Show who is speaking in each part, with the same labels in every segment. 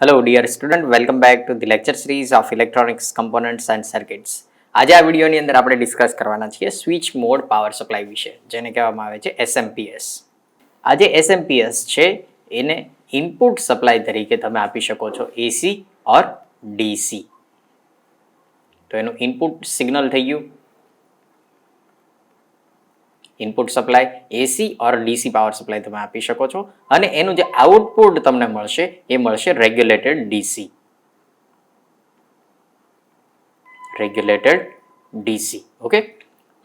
Speaker 1: Hello dear student, welcome back to the lecture series of electronics components and circuits. આજે આ વિડીયોની અંદર આપણે ડિસ્કસ કરવાના છીએ સ્વિચ મોડ પાવર સપ્લાય વિશે, જેને કહેવામાં આવે છે એસએમપીએસ. આ જે એસએમપીએસ છે એને ઇનપુટ સપ્લાય તરીકે તમે આપી શકો છો એસી ઓર ડીસી. તો એનું ઇનપુટ સિગ્નલ થઈ ગયું ઇનપુટ સપ્લાય એસી ઓર ડીસી પાવર સપ્લાય તમે આપી શકો છો, અને એનું જે આઉટપુટ તમને મળશે એ મળશે regulated DC. Regulated DC. Okay,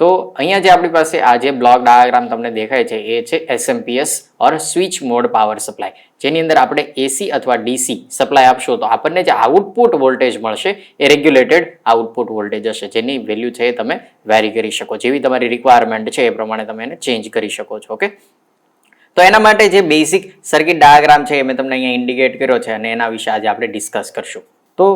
Speaker 1: તો અહીંયા જે આપણી પાસે આ જે બ્લોક ડાયાગ્રામ તમને દેખાય છે એ છે એસએમપીએસ ઓર સ્વિચ મોડ પાવર સપ્લાય, જેની અંદર આપણે એસી અથવા ડીસી સપ્લાય આપશો તો આપણને જે આઉટપુટ વોલ્ટેજ મળશે એ રેગ્યુલેટેડ આઉટપુટ વોલ્ટેજ હશે, જેની વેલ્યુ છે એ તમે વેરી કરી શકો, જેવી તમારી રિક્વાયરમેન્ટ છે એ પ્રમાણે તમે એને ચેન્જ કરી શકો છો. ઓકે, તો એના માટે જે બેઝિક સર્કિટ ડાયાગ્રામ છે એ મેં તમને અહીંયા ઇન્ડિકેટ કર્યો છે અને એના વિશે આજે આપણે ડિસ્કસ કરશું. તો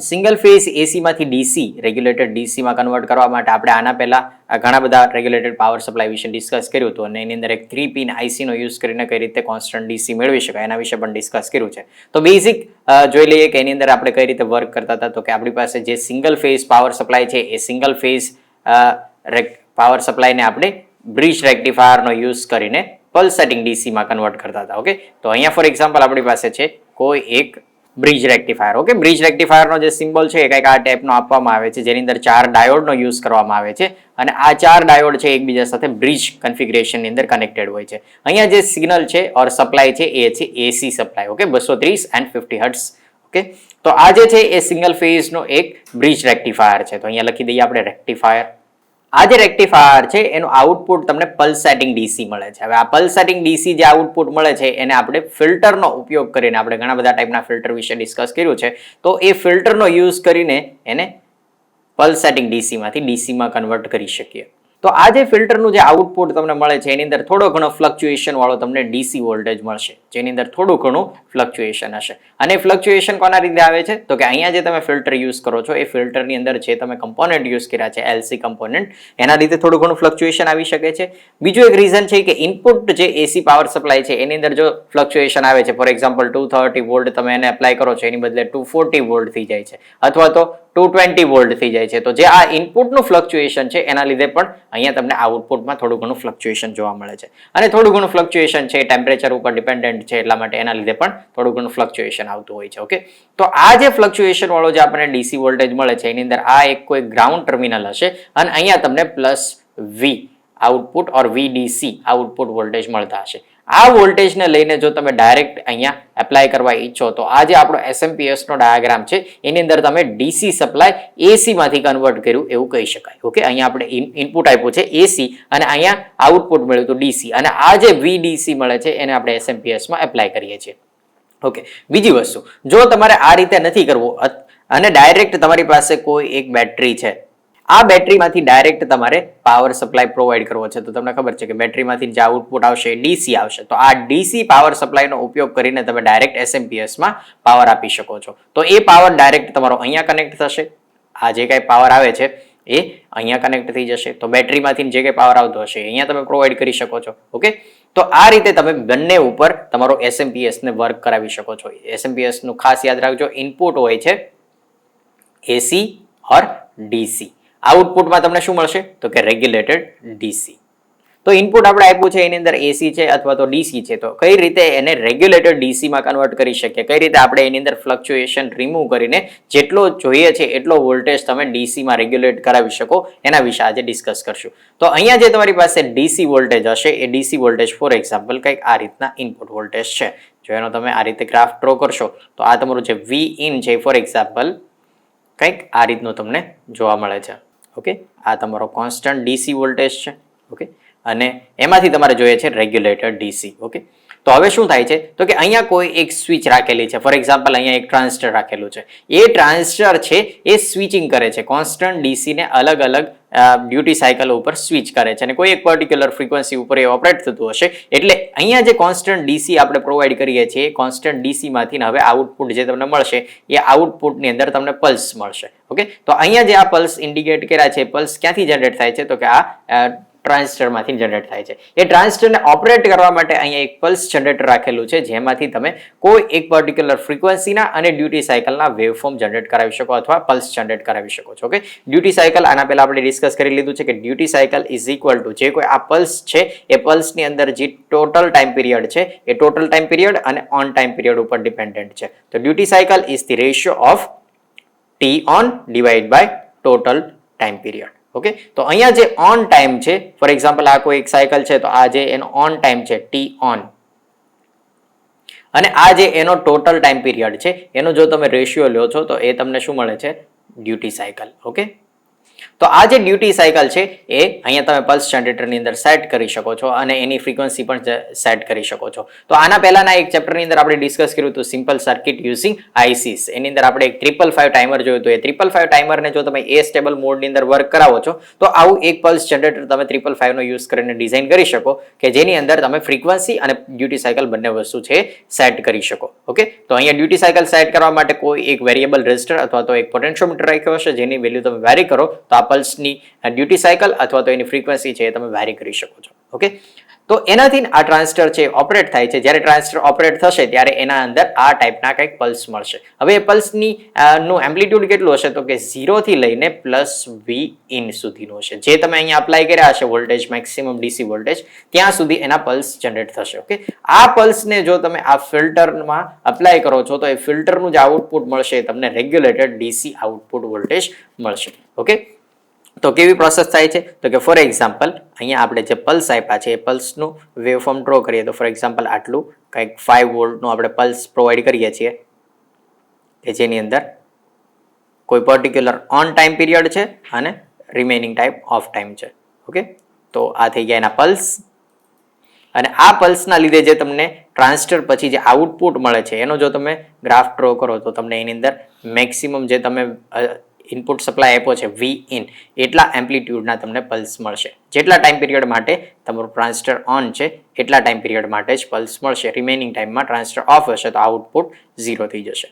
Speaker 1: સિંગલ ફેઝ એસીમાંથી ડીસી રેગ્યુલેટેડ ડીસીમાં કન્વર્ટ કરવા માટે આપણે આના પહેલા ઘણા બધા રેગ્યુલેટેડ પાવર સપ્લાય વિશે ડિસ્કસ કર્યું હતું, અને એની અંદર એક 3 પિન આઈસીનો યુઝ કરીને કઈ રીતે કોન્સ્ટન્ટ ડીસી મેળવી શકાય એના વિશે પણ ડિસ્કસ કર્યું છે. તો બેઝિક જોઈ લઈએ કે એની અંદર આપણે કઈ રીતે વર્ક કરતા હતા. તો કે આપણી પાસે જે સિંગલ ફેઝ પાવર સપ્લાય છે એ સિંગલ ફેઝ પાવર સપ્લાયને આપણે બ્રિજ રેક્ટિફાયરનો યુઝ કરીને પલ્સેટિંગ ડીસીમાં કન્વર્ટ કરતા હતા. ઓકે, તો અહીંયા ફોર એક્ઝામ્પલ આપણી પાસે છે કોઈ એક બ્રિજ રેક્ટિફાયર. ઓકે, બ્રિજ રેક્ટિફાયરનો જે સિમ્બોલ છે એ કંઈક આ ટાઈપનો આપવામાં આવે છે, જેની અંદર 4 ડાયોડનો યુઝ કરવામાં આવે છે, અને આ 4 ડાયોડ છે એકબીજા સાથે બ્રિજ કન્ફિગરેશનની અંદર કનેક્ટેડ હોય છે. અહીંયા જે સિગ્નલ છે ઓર સપ્લાય છે એ છે AC supply. Okay, 230 and 50 hertz. Okay, તો આ જે છે એ સિંગલ ફેઝનો એક બ્રિજ રેક્ટિફાયર છે. તો અહીંયા લખી દઈએ આપણે રેક્ટિફાયર. આ જે રેક્ટિફાયર છે એનું આઉટપુટ તમને પલ્સેટિંગ ડીસી મળે છે. હવે આ પલ્સેટિંગ ડીસી જે આઉટપુટ મળે છે એને આપણે ફિલ્ટરનો ઉપયોગ કરીને, આપણે ઘણા બધા ટાઈપના ફિલ્ટર વિશે ડિસ્કસ કર્યું છે, તો એ ફિલ્ટરનો યુઝ કરીને એને પલ્સેટિંગ ડીસીમાંથી ડીસીમાં કન્વર્ટ કરી શકીએ. તો આ જે ફિલ્ટરનું જે આઉટપુટ તમને મળે છે એની અંદર થોડો ઘણો ફ્લક્ચ્યુએશન વાળો તમને ડીસી વોલ્ટેજ મળશે, જેની અંદર થોડું ઘણું ફ્લક્ચ્યુએશન હશે. અને ફ્લક્ચ્યુએશન કોના રીતે આવે છે? તો કે અહીંયા જે તમે ફિલ્ટર યુઝ કરો છો એ ફિલ્ટરની અંદર જે તમે કમ્પોનન્ટ યુઝ કર્યા છે એલસી કમ્પોનન્ટ, એના લીધે થોડું ઘણું ફ્લક્ચ્યુએશન આવી શકે છે. બીજું એક રીઝન છે કે ઇનપુટ જે એસી પાવર સપ્લાય છે એની અંદર જો ફ્લક્ચ્યુએશન આવે છે, ફોર એક્ઝામ્પલ 230 વોલ્ટ તમે એને એપ્લાય કરો છો એની બદલે 240 વોલ્ટ થઈ જાય છે, અથવા તો 220 વોલ્ટ થઈ જાય છે, તો જે આ ઇનપુટનું ફ્લક્ચ્યુએશન છે એના લીધે પણ અહીંયા તમને આઉટપુટમાં થોડું ઘણું ફ્લક્ચ્યુએશન જોવા મળે છે. અને થોડું ઘણું ફ્લક્ચ્યુએશન છે ટેમ્પરેચર ઉપર ડિપેન્ડન્ટ છે, એટલા માટે એના લીધે પણ થોડું ઘણું ફ્લક્ચ્યુએશન આવતું હોય છે. ઓકે, તો આ જે ફ્લક્ચ્યુએશન વાળો જે આપણને ડીસી વોલ્ટેજ મળે છે એની અંદર આ એક કોઈ ગ્રાઉન્ડ ટર્મિનલ હશે, અને અહીંયા તમને પ્લસ વી આઉટપુટ ઓર વીડીસી આઉટપુટ વોલ્ટેજ મળતા હશે. આ વોલ્ટેજને લઈને જો તમે ડાયરેક્ટ અહીંયા એપ્લાય કરવા ઈચ્છો તો આ જે આપણો એસએમપીએસ નો ડાયાગ્રામ છે એની અંદર તમે ડીસી સપ્લાય એસી માંથી કન્વર્ટ કર્યું એવું કહી શકાય. ઓકે, અહીંયા આપણે ઇનપુટ આપ્યું છે એસી અને અહીંયા આઉટપુટ મળ્યું હતું ડીસી, અને આ જે વીડીસી મળે છે એને આપણે એસએમપીએસ માં એપ્લાય કરીએ છીએ. ઓકે, બીજી વસ્તુ, જો તમારે આ રીતે નથી કરવું અને ડાયરેક્ટ તમારી પાસે કોઈ એક બેટરી છે, આ બેટરીમાંથી ડાયરેક્ટ તમારે પાવર સપ્લાય પ્રોવાઈડ કરવો છે, તો તમને ખબર છે કે બેટરીમાંથી જે આઉટપુટ આવશે એ ડીસી આવશે. તો આ ડીસી પાવર સપ્લાયનો ઉપયોગ કરીને તમે ડાયરેક્ટ એસએમપીએસમાં પાવર આપી શકો છો. તો એ પાવર ડાયરેક્ટ તમારો અહીંયા કનેક્ટ થશે, આ જે કાંઈ પાવર આવે છે એ અહીંયા કનેક્ટ થઈ જશે, તો બેટરીમાંથી જે કંઈ પાવર આવતો હશે અહીંયા તમે પ્રોવાઈડ કરી શકો છો. ઓકે, તો આ રીતે તમે બંને ઉપર તમારો એસએમપીએસ ને વર્ક કરાવી શકો છો. એસએમપીએસ નું ખાસ યાદ રાખજો, ઇનપુટ હોય છે એસી ઓર ડીસી, આઉટપુટમાં તમને શું મળશે? તો કે રેગ્યુલેટેડ ડીસી. તો ઇનપુટ આપણે આપ્યું છે એની અંદર એસી છે અથવા તો ડીસી છે, તો કઈ રીતે એને રેગ્યુલેટેડ ડીસીમાં કન્વર્ટ કરી શકીએ, કઈ રીતે આપણે એની અંદર ફ્લક્ચ્યુએશન રિમૂવ કરીને જેટલો જોઈએ છે એટલો વોલ્ટેજ તમે ડીસીમાં રેગ્યુલેટ કરાવી શકો, એના વિશે આજે ડિસ્કસ કરશું. તો અહીંયા જે તમારી પાસે ડીસી વોલ્ટેજ હશે એ ડીસી વોલ્ટેજ ફોર એક્ઝામ્પલ કંઈક આ રીતના ઇનપુટ વોલ્ટેજ છે. જો એનો તમે આ રીતે ગ્રાફ ડ્રો કરશો તો આ તમારું જે વી ઇન છે ફોર એક્ઝામ્પલ કંઈક આ રીતનું તમને જોવા મળે છે. ઓકે, આ તમારો કોન્સ્ટન્ટ ડીસી વોલ્ટેજ છે. ઓકે, અને એમાંથી તમારે જોઈએ છે રેગ્યુલેટેડ ડીસી. ઓકે, તો હવે શું થાય છે તો કે અહીંયા કોઈ એક સ્વિચ રાખેલી છે, ફોર એક્ઝામ્પલ અહીંયા એક ટ્રાન્ઝિસ્ટર રાખેલું છે, એ ટ્રાન્ઝિસ્ટર છે એ સ્વિચિંગ કરે છે, કોન્સ્ટન્ટ ડીસી ને અલગ અલગ ડ્યુટી સાયકલ ઉપર સ્વિચ કરે છે, અને કોઈ એક પર્ટિક્યુલર ફ્રીક્વન્સી ઉપર એ ઓપરેટ થતું હશે. એટલે અહીંયા જે કોન્સ્ટન્ટ ડીસી આપણે પ્રોવાઈડ કરીએ છીએ, કોન્સ્ટન્ટ ડીસી માંથી હવે આઉટપુટ જે તમને મળશે એ આઉટપુટની અંદર તમને પલ્સ મળશે. ઓકે, તો અહીંયા જે આ પલ્સ ઇન્ડિકેટ કર્યા છે, પલ્સ ક્યાંથી જનરેટ થાય છે? તો કે આ ટ્રાન્ઝિસ્ટરમાંથી જનરેટ થાય છે. એ ટ્રાન્ઝિસ્ટરને ઓપરેટ કરવા માટે અહીંયા એક પલ્સ જનરેટર રાખેલું છે, જેમાંથી તમે કોઈ એક પર્ટિક્યુલર ફ્રીક્વન્સીના અને ડ્યુટી સાયકલના વેવફોર્મ જનરેટ કરાવી શકો અથવા પલ્સ જનરેટ કરાવી શકો છો. ઓકે, ડ્યુટી સાયકલ આના પહેલા આપણે ડિસ્કસ કરી લીધું છે કે duty cycle is equal to જે કોઈ આ પલ્સ છે એ પલ્સની અંદર જે ટોટલ ટાઈમ પીરિયડ છે એ ટોટલ ટાઈમ પીરિયડ અને ઓન ટાઈમ પીરિયડ ઉપર ડિપેન્ડન્ટ છે. તો duty cycle is the ratio of T on divide by total time period. Okay, તો અહીંયા જે ઓન ટાઈમ છે, ફોર એક્ઝામ્પલ આ કોઈ એક સાયકલ છે તો આ જે એનો ઓન ટાઈમ છે ટી ઓન, અને આ જે એનો ટોટલ ટાઈમ પીરિયડ છે એનો જો તમે રેશિયો લો છો તો એ તમને શું મળે છે? Duty cycle. ઓકે, તો આ જે ડ્યુટી સાયકલ છે એ અહીંયા તમે પલ્સ જનરેટરની અંદર સેટ કરી શકો છો અને એની ફ્રીક્વન્સી પણ સેટ કરી શકો છો. તો આના પહેલાના એક ચેપ્ટરની અંદર આપણે ડિસ્કસ કર્યું હતું સિમ્પલ સર્કિટ યુઝિંગ આઈસીસ. એની અંદર આપણે એક 555 ટાઈમર જોયું હતું. એ 555 ટાઈમરને જો તમે એ સ્ટેબલ મોડની અંદર વર્ક કરાવો છો તો આવું એક પલ્સ જનરેટર તમે 555 નો યુઝ કરીને ડિઝાઇન કરી શકો કે જેની અંદર તમે ફ્રીક્વન્સી અને ડ્યુટી સાયકલ બંને વસ્તુ છે સેટ કરી શકો. ઓકે, તો અહીંયા ડ્યુટી સાયકલ સેટ કરવા માટે કોઈ એક વેરિયેબલ રેઝિસ્ટર અથવા તો એક પોટેન્શિયોમીટર રાખ્યો હશે જેની વેલ્યુ તમે વેરી કરો તો આ પલ્સની ડ્યુટી સાયકલ અથવા તો એની ફ્રીક્વન્સી છે એ તમે વેરી કરી શકો છો. ઓકે, તો એનાથી આ ટ્રાન્ઝિસ્ટર છે ઓપરેટ થાય છે. જ્યારે ટ્રાન્ઝિસ્ટર ઓપરેટ થશે ત્યારે એના અંદર આ ટાઈપના કંઈક પલ્સ મળશે. હવે એ પલ્સની નું એમ્પ્લિટ્યુડ કેટલું હશે તો કે 0 થી લઈને +V in સુધીનું હશે. જે તમે અહીંયા અપ્લાય કર્યા હશે વોલ્ટેજ, મેક્સિમમ ડીસી વોલ્ટેજ, ત્યાં સુધી એના પલ્સ જનરેટ થશે. ઓકે, આ પલ્સને જો તમે આ ફિલ્ટરમાં અપ્લાય કરો છો તો એ ફિલ્ટરનું જે આઉટપુટ મળશે તમને રેગ્યુલેટેડ ડીસી આઉટપુટ વોલ્ટેજ મળશે. ઓકે, તો કેવી પ્રોસેસ થાય છે તો કે ફોર એક્ઝામ્પલ અહીંયા આપણે જે પલ્સ આપ્યા છે એ પલ્સનું વેવફોર્મ ડ્રો કરીએ તો ફોર એક્ઝામ્પલ આટલું કંઈક 5 વોલ્ટનું આપણે પલ્સ પ્રોવાઈડ કરીએ છીએ કે જેની અંદર કોઈ પર્ટિક્યુલર ઓન ટાઈમ પીરિયડ છે અને રિમેનિંગ ટાઈમ ઓફ ટાઈમ છે. ઓકે, તો આ થઈ ગયા એના પલ્સ, અને આ પલ્સના લીધે જે તમને ટ્રાન્ઝિસ્ટર પછી જે આઉટપુટ મળે છે એનો જો તમે ગ્રાફ ડ્રો કરો તો તમને એની અંદર મેક્સિમમ જે તમે ઇનપુટ સપ્લાય આપ્યો છે V in એટલા એમ્પ્લિટ્યુડના તમને પલ્સ મળશે. જેટલા ટાઈમ પીરિયડ માટે તમારું ટ્રાન્ઝિસ્ટર ઓન છે એટલા ટાઈમ પીરિયડ માટે જ પલ્સ મળશે. રિમેનિંગ ટાઈમમાં ટ્રાન્ઝિસ્ટર ઓફ હશે તો આઉટપુટ 0 થઈ જશે.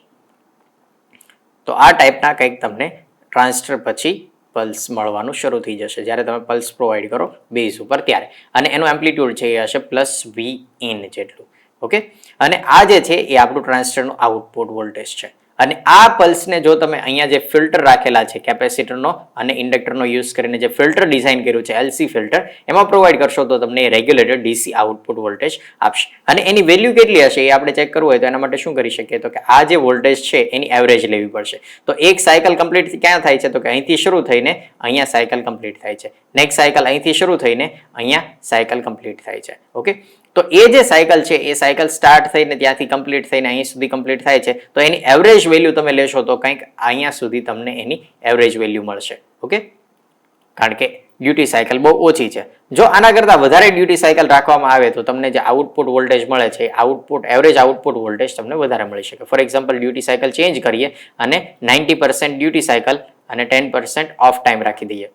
Speaker 1: તો આ ટાઈપના કંઈક તમને ટ્રાન્ઝિસ્ટર પછી પલ્સ મળવાનું શરૂ થઈ જશે જ્યારે તમે પલ્સ પ્રોવાઈડ કરો બેઝ ઉપર ત્યારે, અને એનું એમ્પ્લિટ્યુડ છે એ હશે +V in જેટલું. ઓકે, અને આ જે છે એ આપણું ટ્રાન્ઝિસ્ટરનું આઉટપુટ વોલ્ટેજ છે. અને આ પલ્સને જો તમે અહીંયા જે ફિલ્ટર રાખેલા છે કેપેસિટરનો અને ઇન્ડક્ટરનો યુઝ કરીને જે ફિલ્ટર ડિઝાઇન કર્યું છે LC ફિલ્ટર, એમાં પ્રોવાઈડ કરશો તો તમને રેગ્યુલેટેડ ડીસી આઉટપુટ વોલ્ટેજ આપશે. અને એની વેલ્યુ કેટલી હશે એ આપણે ચેક કરવું હોય તો એના માટે શું કરી શકીએ તો કે આ જે વોલ્ટેજ છે એની એવરેજ લેવી પડશે. તો એક સાયકલ કમ્પ્લીટ ક્યાં થાય છે તો કે અહીંથી શરૂ થઈને અહીંયા સાયકલ કમ્પ્લીટ થાય છે. નેક્સ્ટ સાયકલ અહીંથી શરૂ થઈને અહીંયા સાયકલ કમ્પ્લીટ થાય છે. ઓકે, તો એ જે સાયકલ છે એ સાયકલ સ્ટાર્ટ થઈને ત્યાંથી કમ્પ્લીટ થઈને અહીં સુધી કમ્પ્લીટ થાય છે તો એની એવરેજ વેલ્યુ તમે લેશો તો કંઈક અહીંયા સુધી તમને એની એવરેજ વેલ્યુ મળશે. ઓકે, કારણ કે ડ્યુટી સાયકલ બહુ ઓછી છે. જો આના કરતાં વધારે ડ્યુટી સાયકલ રાખવામાં આવે તો તમને જે આઉટપુટ વોલ્ટેજ મળે છે આઉટપુટ એવરેજ આઉટપુટ વોલ્ટેજ તમને વધારે મળી શકે. For example duty cycle change કરીએ અને 90% ડ્યુટી સાયકલ અને 10% ઓફ ટાઈમ રાખી દઈએ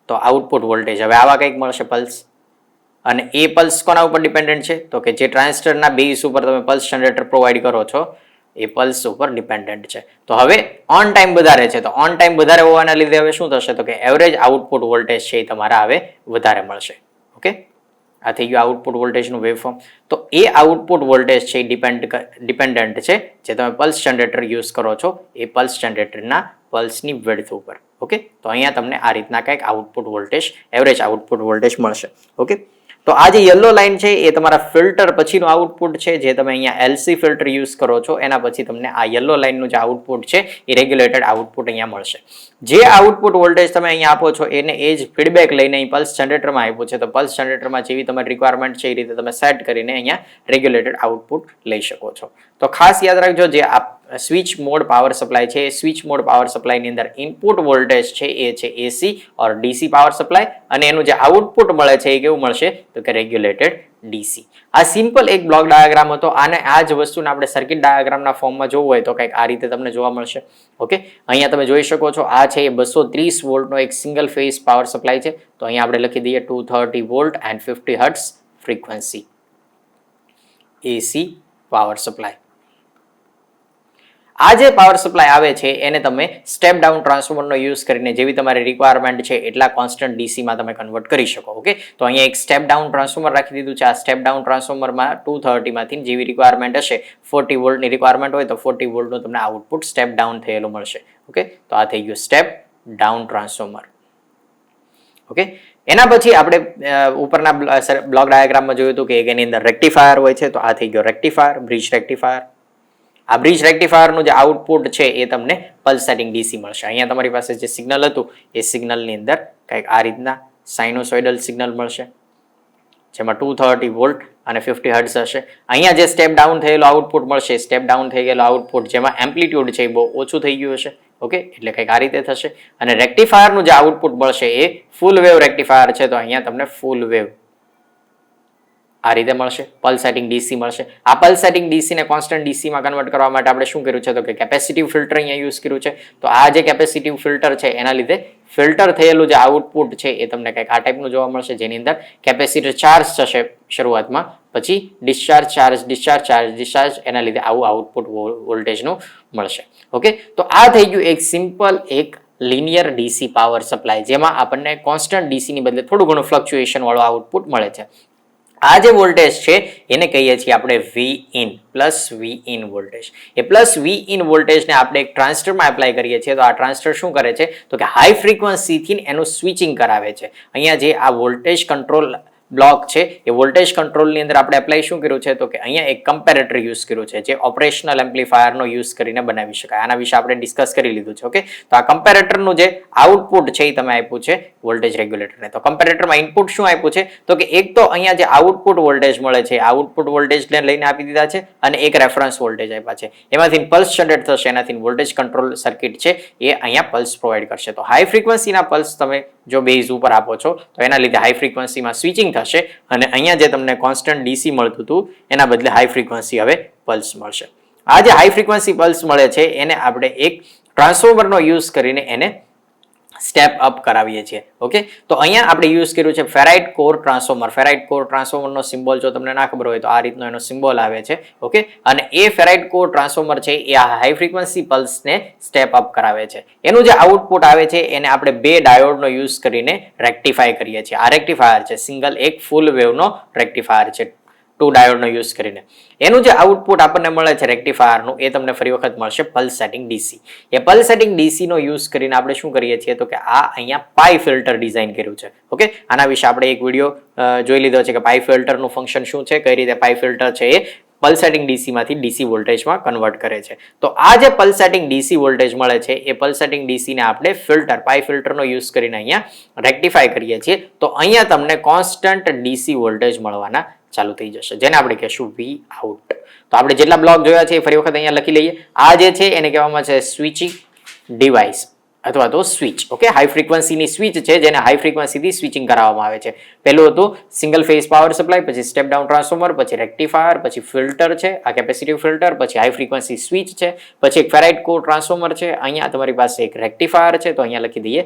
Speaker 1: તો આઉટપુટ વોલ્ટેજ હવે આવા કંઈક મળશે પલ્સ. અને એ પલ્સ કોના ઉપર ડિપેન્ડન્ટ છે તો કે જે ટ્રાન્ઝિસ્ટરના બેઝ ઉપર તમે પલ્સ જનરેટર પ્રોવાઈડ કરો છો એ પલ્સ ઉપર ડિપેન્ડન્ટ છે. તો હવે ઓન ટાઈમ વધારે છે તો ઓન ટાઈમ વધારે હોવાના લીધે હવે શું થશે તો કે એવરેજ આઉટપુટ વોલ્ટેજ છે એ તમારા હવે વધારે મળશે. ઓકે, આ થઈ ગયું આઉટપુટ વોલ્ટેજનું વેવફોર્મ. તો એ આઉટપુટ વોલ્ટેજ છે એ ડિપેન્ડન્ટ છે જે તમે પલ્સ જનરેટર યુઝ કરો છો એ પલ્સ જનરેટરના પલ્સની વિડ્થ ઉપર. ઓકે, તો અહીંયા તમને આ રીતના કંઈક output voltage average output voltage મળશે. ઓકે, તો આ જે યલો લાઈન છે એ તમારા ફિલ્ટર પછીનું આઉટપુટ છે જે તમે અહીંયા LC ફિલ્ટર યુઝ કરો છો એના પછી તમને આ યલો લાઈનનું જે આઉટપુટ છે એ રેગ્યુલેટેડ આઉટપુટ અહીંયા મળશે. જે આઉટપુટ વોલ્ટેજ તમે અહીંયા આપો છો એને એ જ ફીડબેક લઈને અહીં પલ્સ જનરેટરમાં આપ્યું છે તો પલ્સ જનરેટરમાં જેવી તમારી રિક્વાયરમેન્ટ છે એ રીતે તમે સેટ કરીને અહીંયા રેગ્યુલેટેડ આઉટપુટ લઈ શકો છો. તો ખાસ યાદ રાખજો જે આ સ્વિચ મોડ પાવર સપ્લાય છે એ સ્વિચ મોડ પાવર સપ્લાયની અંદર ઇનપુટ વોલ્ટેજ છે એ છે AC ઓર DC પાવર સપ્લાય, અને એનું જે આઉટપુટ મળે છે એ કેવું મળશે તો કે રેગ્યુલેટેડ DC. આ સિમ્પલ એક બ્લોક ડાયાગ્રામ હતો. આને આ જ વસ્તુને આપણે સર્કિટ ડાયાગ્રામના ફોર્મમાં જોવું હોય તો કંઈક આ રીતે તમને જોવા મળશે. ઓકે, અહીંયા તમે જોઈ શકો છો આ છે એ 230 વોલ્ટનો એક સિંગલ ફેઝ પાવર સપ્લાય છે. તો અહીંયા આપણે લખી દઈએ 230 volt and 50 hertz frequency AC power supply. આ જે પાવર સપ્લાય આવે છે એને તમે સ્ટેપ ડાઉન ટ્રાન્સફોર્મરનો યુઝ કરીને જેવી તમારી રિક્વાયરમેન્ટ છે એટલા કોન્સ્ટન્ટ ડીસીમાં તમે કન્વર્ટ કરી શકો. ઓકે, તો અહીંયા એક સ્ટેપ ડાઉન ટ્રાન્સફોર્મર રાખી દીધું છે. આ સ્ટેપ ડાઉન ટ્રાન્સફોર્મરમાં 230માંથી જેવી રિક્વાયરમેન્ટ હશે 40 વોલ્ટની રિક્વાયરમેન્ટ હોય તો 40 વોલ્ટનું તમને આઉટપુટ સ્ટેપ ડાઉન થયેલું મળશે. ઓકે, તો આ થઈ ગયું સ્ટેપ ડાઉન ટ્રાન્સફોર્મર. ઓકે, એના પછી આપણે ઉપરના બ્લોક ડાયાગ્રામમાં જોયું હતું કે એની અંદર રેક્ટિફાયર હોય છે, તો આ થઈ ગયો રેક્ટિફાયર, બ્રિજ રેક્ટિફાયર. આ બ્રિજ રેક્ટિફાયરનું જે આઉટપુટ છે એ તમને પલ્સ સેટિંગ ડીસી મળશે. અહીંયા તમારી પાસે જે સિગ્નલ હતું એ સિગ્નલની અંદર કંઈક આ રીતના સાઇનોસોઇડલ સિગ્નલ મળશે, જેમાં 230 વોલ્ટ અને 50 હર્ટ્ઝ હશે. અહીંયા જે સ્ટેપ ડાઉન થયેલો આઉટપુટ મળશે, સ્ટેપ ડાઉન થઈ ગયેલો આઉટપુટ જેમાં એમ્પ્લિટ્યુડ છે એ બહુ ઓછું થઈ ગયું હશે. ઓકે, એટલે કંઈક આ રીતે થશે. અને રેક્ટિફાયરનું જે આઉટપુટ મળશે એ ફૂલ વેવ રેક્ટિફાયર છે, તો અહીંયા તમને ફૂલ વેવ આ રીતે મળશે, પલ્સ સેટિંગ ડીસી મળશે. આ પલ્સ સેટિંગ ડીસી ને કોન્સ્ટન્ટ ડીસીમાં કન્વર્ટ કરવા માટે આપણે શું કર્યું છે તો કે કેપેસિટિવ ફિલ્ટર અહીંયા યુઝ કર્યું છે. તો આ જે કેપેસિટિવ ફિલ્ટર છે એના લીધે ફિલ્ટર થયેલું જે આઉટપુટ છે એ તમને કંઈક આ ટાઈપનું જોવા મળશે, જેની અંદર કેપેસિટર ચાર્જ થશે શરૂઆતમાં, પછી discharge charge, discharge charge, discharge, એના લીધે આવું આઉટપુટ વોલ્ટેજનું મળશે. ઓકે, તો આ થઈ ગયું એક સિમ્પલ એક લિનિયર ડીસી પાવર સપ્લાય, જેમાં આપણને કોન્સ્ટન્ટ ડીસીની બદલે થોડું ઘણું ફ્લક્ચ્યુએશન વાળું આઉટપુટ મળે છે. આ જે વોલ્ટેજ છે એને કહીએ છીએ આપણે V in, plus V in voltage. એ પ્લસ વી ઇન વોલ્ટેજને આપણે એક ટ્રાન્ઝિસ્ટરમાં એપ્લાય કરીએ છીએ, તો આ ટ્રાન્ઝિસ્ટર શું કરે છે તો કે હાઈ ફ્રીક્વન્સીથી એનું સ્વિચિંગ કરાવે છે. અહીંયા જે આ વોલ્ટેજ કંટ્રોલ બ્લોક છે એ વોલ્ટેજ કંટ્રોલની અંદર આપણે એપ્લાય શું કર્યું છે તો કે અહીંયા એક કમ્પેરેટર યુઝ કર્યું છે, જે ઓપરેશનલ એમ્પ્લીફાયરનો યુઝ કરીને બનાવી શકાય. આના વિશે આપણે ડિસ્કસ કરી લીધું છે. ઓકે, તો આ કમ્પેરેટરનું જે આઉટપુટ છે એ તમે આપ્યું છે વોલ્ટેજ રેગ્યુલેટરને. તો કમ્પેરેટરમાં ઇનપુટ શું આપ્યું છે તો કે એક તો અહીંયા જે આઉટપુટ વોલ્ટેજ મળે છે, આઉટપુટ વોલ્ટેજને લઈને આપી દીધા છે, અને એક રેફરન્સ વોલ્ટેજ આપ્યા છે. એમાંથી પલ્સ જનરેટ થશે, એનાથી વોલ્ટેજ કંટ્રોલ સર્કિટ છે એ અહીંયા પલ્સ પ્રોવાઈડ કરશે. તો હાઈ ફ્રીક્વન્સીના પલ્સ તમે જો બેઝ ઉપર આપો છો તો એના લીધે હાઈ ફ્રીક્વન્સીમાં સ્વિચિંગ થશે, અને અહીંયા જે તમને કોન્સ્ટન્ટ ડીસી મળતું હતું એના બદલે હાઈ ફ્રીક્વન્સી હવે પલ્સ મળશે. આ જે હાઈ ફ્રીક્વન્સી પલ્સ મળે છે એને આપણે એક ટ્રાન્સફોર્મરનો યુઝ કરીને એને સ્ટેપ અપ કરાવીએ છીએ. ઓકે, તો અહીંયા આપણે યુઝ કર્યું છે ferrite core transformer. Ferrite core ટ્રાન્સફોર્મરનો સિમ્બોલ જો તમને ના ખબર હોય તો આ રીતનો એનો સિમ્બોલ આવે છે. ઓકે, અને એ ફેરાઇટ કોર ટ્રાન્સફોર્મર છે એ આ હાઈ ફ્રીક્વન્સી પલ્સને સ્ટેપ અપ કરાવે છે. એનું જે આઉટપુટ આવે છે એને આપણે બે ડાયોડનો યુઝ કરીને રેક્ટિફાય કરીએ છીએ. આ રેક્ટિફાયર છે સિંગલ, એક ફૂલ વેવનો રેક્ટિફાયર છે 2 ડાયોડનો યુઝ કરીને. એનું જે આઉટપુટ આપણને મળે છે રેક્ટિફાયરનું એ તમને ફરી વખત મળશે પલ્સ સેટિંગ ડીસી. એ પલ્સ સેટિંગ ડીસી નો યુઝ કરીને આપણે શું કરીએ છીએ તો કે આ અહીંયા પાઈ ફિલ્ટર ડિઝાઇન કર્યું છે. ઓકે, આના વિશે આપણે એક વિડીયો જોઈ લીધો છે કે પાઈ ફિલ્ટરનું ફંક્શન શું છે, કઈ રીતે પાઈ ફિલ્ટર છે એ પલ્સ સેટિંગ ડીસીમાંથી ડીસી વોલ્ટેજમાં કન્વર્ટ કરે છે. તો આ જે પલ્સ સેટિંગ ડીસી વોલ્ટેજ મળે છે એ પલ્સ સેટિંગ ડીસીને આપણે ફિલ્ટર, પાઈ ફિલ્ટરનો યુઝ કરીને અહીંયા રેક્ટિફાય કરીએ છીએ. તો અહીંયા તમને કોન્સ્ટન્ટ ડીસી વોલ્ટેજ મળવાના ચાલુ થઈ જશે, જેને આપણે કહેશું વી આઉટ. તો આપણે જેટલા બ્લોક જોયા છે એ ફરી વખત અહીંયા લખી લઈએ. આ જે છે એને કહેવામાં છે સ્વિચિંગ ડિવાઇસ અથવા તો સ્વિચ. ઓકે, હાઈ ફ્રીક્વન્સીની સ્વિચ છે જેને હાઈ ફ્રીક્વન્સીથી સ્વિચિંગ કરાવવામાં આવે છે. પહેલું હતું સિંગલ ફેઝ પાવર સપ્લાય, પછી સ્ટેપ ડાઉન ટ્રાન્સફોર્મર, પછી રેક્ટિફાયર, પછી ફિલ્ટર છે આ કેપેસિટિવ ફિલ્ટર, પછી હાઈ ફ્રીક્વન્સી સ્વિચ છે, પછી એક ફેરાઇટ કોર ટ્રાન્સફોર્મર છે, અહીંયા તમારી પાસે એક રેક્ટિફાયર છે, તો અહીંયા લખી દઈએ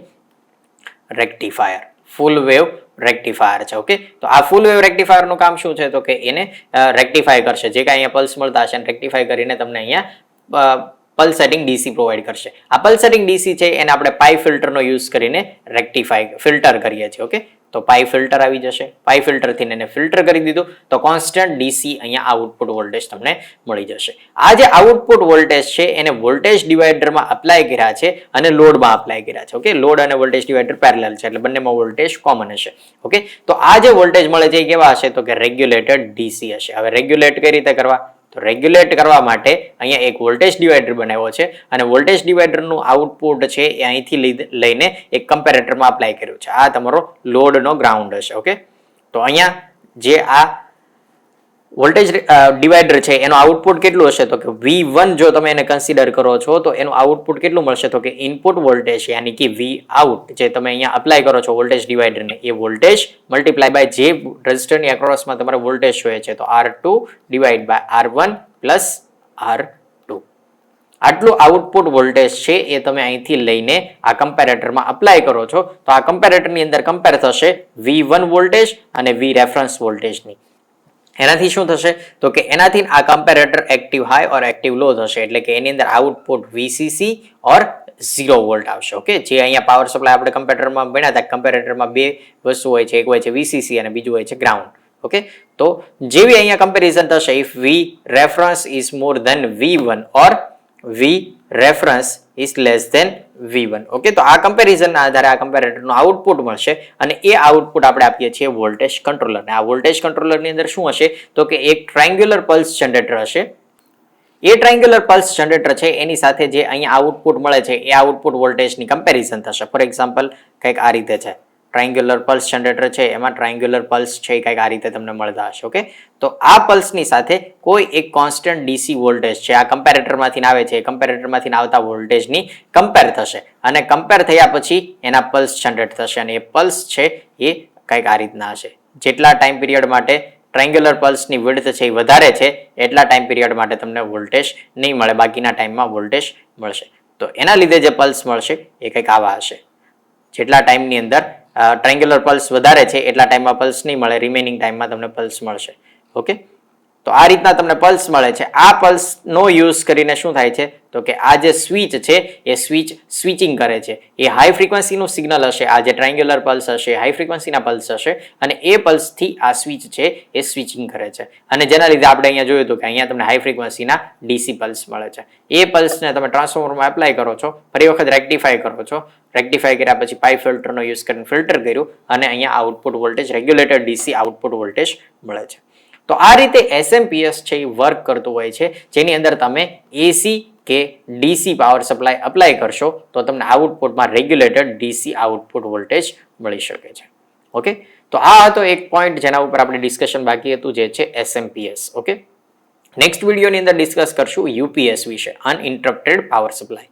Speaker 1: રેક્ટિફાયર, ફૂલ વેવ રેક્ટિફાયર છે. ઓકે, તો આ ફૂલ વેવ રેક્ટિફાયરનું કામ શું છે તો કે એને રેક્ટિફાય કરશે, જે કાંઈ અહીંયા પલ્સ મળતા હશે રેક્ટિફાય કરીને તમને અહીંયા પલ્સ સેટિંગ ડીસી પ્રોવાઈડ કરશે. આ પલ્સ સેટિંગ ડીસી છે એને આપણે પાઈ ફિલ્ટરનો યુઝ કરીને રેક્ટિફાય ફિલ્ટર કરીએ છીએ. ઓકે, તો પાઈ ફિલ્ટર આવી જશે, પાઈ ફિલ્ટરથી એને ફિલ્ટર કરી દીધું તો કોન્સ્ટન્ટ ડીસી અહીંયા આઉટપુટ વોલ્ટેજ તમને મળી જશે. આ જે આઉટપુટ વોલ્ટેજ છે એને વોલ્ટેજ ડિવાઈડરમાં અપ્લાય કર્યા છે અને લોડમાં અપ્લાય કર્યા છે. ઓકે, લોડ અને વોલ્ટેજ ડિવાઈડર પેરેલલ છે એટલે બંનેમાં વોલ્ટેજ કોમન હશે. ઓકે, તો આ જે વોલ્ટેજ મળે છે એ કેવા હશે તો કે રેગ્યુલેટેડ ડીસી હશે. હવે રેગ્યુલેટ કઈ રીતે કરવા તો રેગ્યુલેટ કરવા માટે અહીંયા એક વોલ્ટેજ ડિવાઈડર બનાવ્યો છે અને વોલ્ટેજ ડિવાઈડરનું આઉટપુટ છે એ અહીંથી લઈને એક કમ્પેરેટરમાં અપ્લાય કર્યું છે. આ તમારો લોડનો ગ્રાઉન્ડ હશે. ઓકે, તો અહીંયા જે આ વોલ્ટેજ ડિવાઈડર છે એનું આઉટપુટ કેટલું હશે તો કે V1 જો તમે એને કન્સિડર કરો છો તો એનું આઉટપુટ કેટલું મળશે તો કે ઇનપુટ વોલ્ટેજ યાની કે V આઉટ જે તમે અહીંયા અપ્લાય કરો છો વોલ્ટેજ ડિવાઈડરને એ વોલ્ટેજ મલ્ટીપ્લાય બાય જે રેઝિસ્ટરની એક્રોસમાં તમારે વોલ્ટેજ જોઈએ છે તો R2 divide by R1 plus R2. આટલું આઉટપુટ વોલ્ટેજ છે એ તમે અહીંથી લઈને આ કમ્પેરેટરમાં અપ્લાય કરો છો તો આ કમ્પેરેટરની અંદર કમ્પેર થશે V1 વોલ્ટેજ અને V રેફરન્સ વોલ્ટેજની. એનાથી શું થશે તો કે એનાથી આ કમ્પેરેટર એક્ટિવ હાઈ ઓર એક્ટિવ લો થશે, એટલે કે એની અંદર આઉટપુટ વીસીસી ઓર 0 વોલ્ટ આવશે. ઓકે, જે અહીંયા પાવર સપ્લાય આપણે કમ્પેરેટરમાં ભણ્યા હતા, કમ્પેરેટરમાં બે વસ્તુ હોય છે, એક હોય છે વીસીસી અને બીજું હોય છે ગ્રાઉન્ડ. ઓકે, તો જેવી અહીંયા કમ્પેરિઝન થશે, if V reference is more than V1 or V reference is less than V1. Okay, તો આ કમ્પેરિઝનના આધારે આ કમ્પેરેટરનું આઉટપુટ મળશે અને એ આઉટપુટ આપણે આપીએ છીએ વોલ્ટેજ કંટ્રોલરને. આ વોલ્ટેજ કંટ્રોલરની અંદર શું હશે તો કે એક ટ્રાયંગ્યુલર પલ્સ જનરેટર હશે. એ ટ્રાયંગ્યુલર પલ્સ જનરેટર છે એની સાથે જે અહીંયા આઉટપુટ મળે છે એ આઉટપુટ વોલ્ટેજની કમ્પેરિઝન થશે. ફોર એક્ઝામ્પલ કંઈક આ રીતે છે, ટ્રાયંગ્યુલર પલ્સ જનરેટર છે, એમાં ટ્રાયંગ્યુલર પલ્સ છે કંઈક આ રીતે તમને મળતા હશે. ઓકે, તો આ પલ્સની સાથે કોઈ એક કોન્સ્ટન્ટ ડીસી વોલ્ટેજ છે આ કમ્પેરેટરમાંથી આવે છે, કમ્પેરેટરમાંથી આવતા વોલ્ટેજની કમ્પેર થશે અને કમ્પેર થયા પછી એના પલ્સ જનરેટ થશે અને એ પલ્સ છે એ કંઈક આ રીતના હશે. જેટલા ટાઈમ પીરિયડ માટે ટ્રાયંગ્યુલર પલ્સની વિડ્થ છે એ વધારે છે એટલા ટાઈમ પીરિયડ માટે તમને વોલ્ટેજ નહીં મળે, બાકીના ટાઈમમાં વોલ્ટેજ મળશે. તો એના લીધે જે પલ્સ મળશે એ કંઈક આવા હશે. જેટલા ટાઈમની અંદર ટ્રાયંગ્યુલર પલ્સ વધારે છે એટલા ટાઈમમાં પલ્સ નહીં મળે, રિમેનિંગ ટાઈમમાં તમને પલ્સ મળશે. ઓકે, તો આ રીતના તમને પલ્સ મળે છે. આ પલ્સનો યુઝ કરીને શું થાય છે તો કે આ જે સ્વિચ છે એ સ્વિચિંગ કરે છે. એ હાઈ ફ્રીક્વન્સીનું સિગ્નલ હશે, આ જે ટ્રાયંગ્યુલર પલ્સ હશે હાઈ ફ્રીક્વન્સીના પલ્સ હશે અને એ પલ્સથી આ સ્વિચ છે એ સ્વિચિંગ કરે છે અને જેના લીધે આપણે અહીંયા જોયું હતું કે અહીંયા તમને હાઈ ફ્રીક્વન્સીના ડીસી પલ્સ મળે છે. એ પલ્સને તમે ટ્રાન્સફોર્મરમાં એપ્લાય કરો છો, ફરી વખત રેક્ટિફાય કરો છો, રેક્ટિફાય કર્યા પછી પાઇપ ફિલ્ટરનો યુઝ કરીને ફિલ્ટર કર્યું અને અહીંયા output voltage regulated DC output voltage મળે છે. તો આ રીતે એસએમપીએસ છે એ વર્ક કરતું હોય છે, જેની અંદર તમે એસી કે ડીસી પાવર સપ્લાય અપ્લાય કરશો તો તમને આઉટપુટમાં રેગ્યુલેટેડ ડીસી આઉટપુટ વોલ્ટેજ મળી શકે છે. ઓકે, તો આ હતો એક પોઈન્ટ જેના ઉપર આપણે ડિસ્કશન બાકી હતું, જે છે એસએમપીએસ. ઓકે, નેક્સ્ટ વિડીયોની અંદર ડિસ્કસ કરશું યુપીએસ વિશે, અનઇન્ટરપ્ટેડ પાવર સપ્લાય.